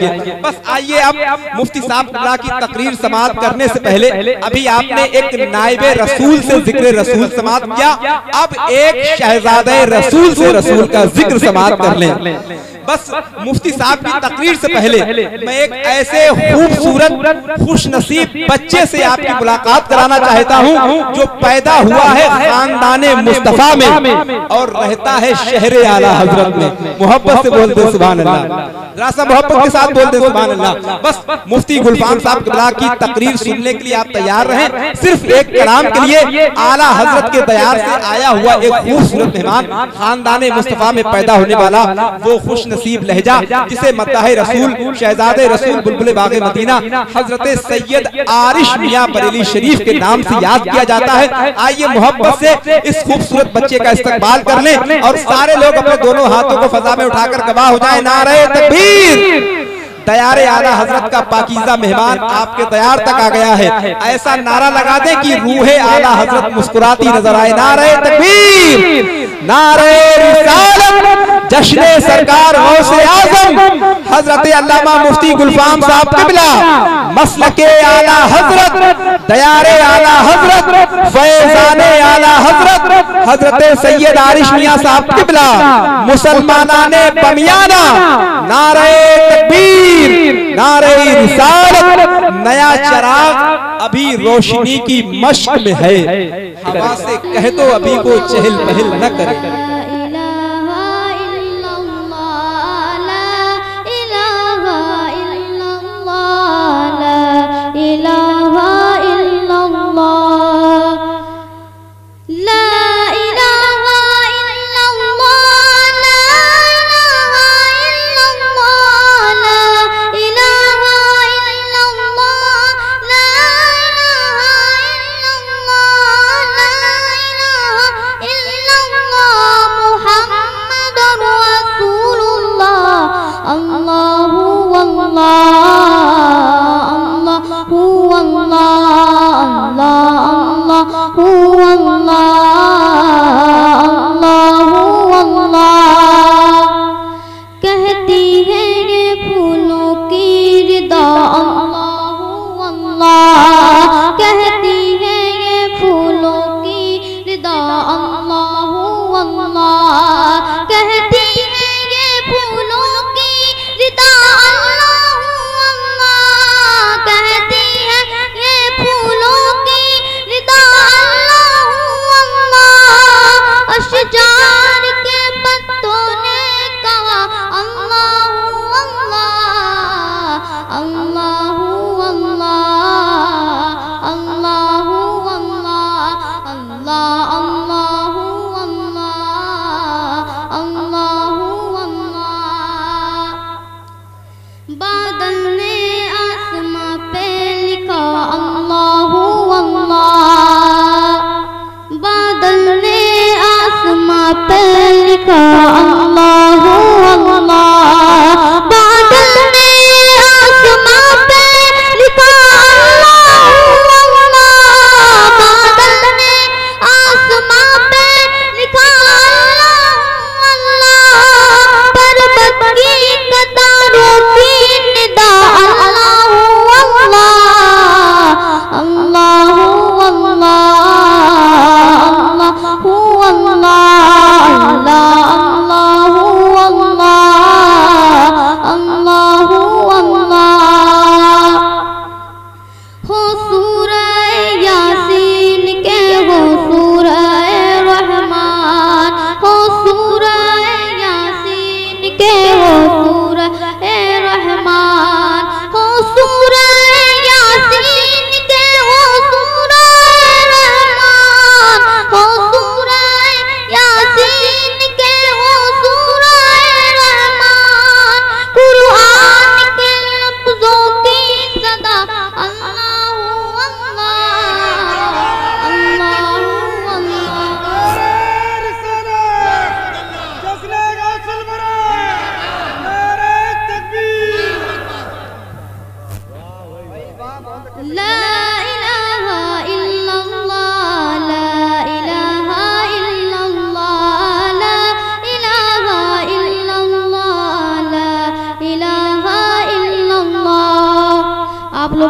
گے۔ بس آئیے اب مفتی صاحب قبلہ کی تقریر سماعت کرنے سے پہلے ابھی آپ نے ایک نائب رسول سے ذکر رسول سماعت کیا، اب ایک شہزادہ رسول سے رسول کا ذکر سماعت کر لیں۔ بس مفتی صاحب کی تقریر سے پہلے میں ایک ایسے خوبصورت خوش نصیب بچے سے آپ کی ملاقات کرانا چاہتا ہوں جو پیدا ہوا ہے خاندان مصطفیٰ میں اور رہتا ہے شہر اعلیٰ حضرت میں۔ محبت سے بول دیں سبحان اللہ، ذرا سا محبت کے ساتھ بول دیں سبحان اللہ۔ بس مفتی گلفام صاحب قبلہ کی تقریر سننے کے لیے آپ تیار رہیں۔ صرف ایک کلام کے لیے اعلیٰ حضرت کے دیار سے آیا ہوا ایک خوبصورت مہمان، خاندان مصطفیٰ میں پیدا ہونے والا وہ خوش نصیب لہجہ جسے مداح رسول شہزاد رسول بلبل باغ مدینہ حضرت سید عارش میاں بریلی شریف کے نام سے یاد کیا جاتا ہے۔ آئیے محبت سے اس خوبصورت بچے کا استقبال کر لیں اور سارے لوگ اپنے دونوں ہاتھوں کو فضا میں اٹھا کر گواہ ہو جائیں، نعرہ تکبیر۔ دیار اعلیٰ حضرت کا پاکیزہ مہمان آپ کے دیار تک آ گیا ہے، ایسا نعرہ لگا دیں کہ روح اعلیٰ حضرت مسکراتی نظر آئے، نعرہ تکبیر، نعرہ رسالت، جشن سرکار غوث اعظم حضرت علامہ مفتی گلفام صاحب قبلہ، مسلک اعلیٰ حضرت، دیار اعلیٰ حضرت، فیضان اعلیٰ حضرت حضرت سید عارش میاں صاحب قبلہ، مسلمانان بمیانہ، نعرہ تکبیر، نعرہ رسالت۔ نیا چراغ ابھی روشنی کی مشق میں ہے، ہوا سے کہہ دو ابھی کو چہل پہل نہ کرے۔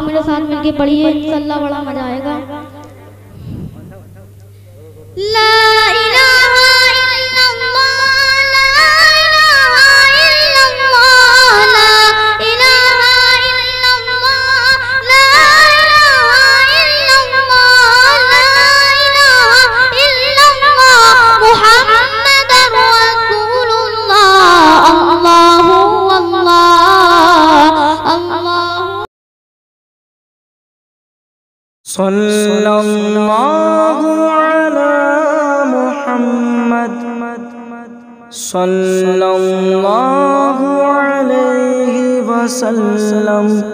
آپ میرے ساتھ مل کے پڑھیے، انشاءاللہ بڑا مزہ آئے گا۔ لا الہ الا اللہ، لا الہ الا اللہ، لا الہ الا اللہ، لا الہ الا اللہ، لا الہ الا اللہ، محمد رسول اللہ، اللہ اللہ صلی اللہ علی محمد صلی اللہ علیہ وسلم۔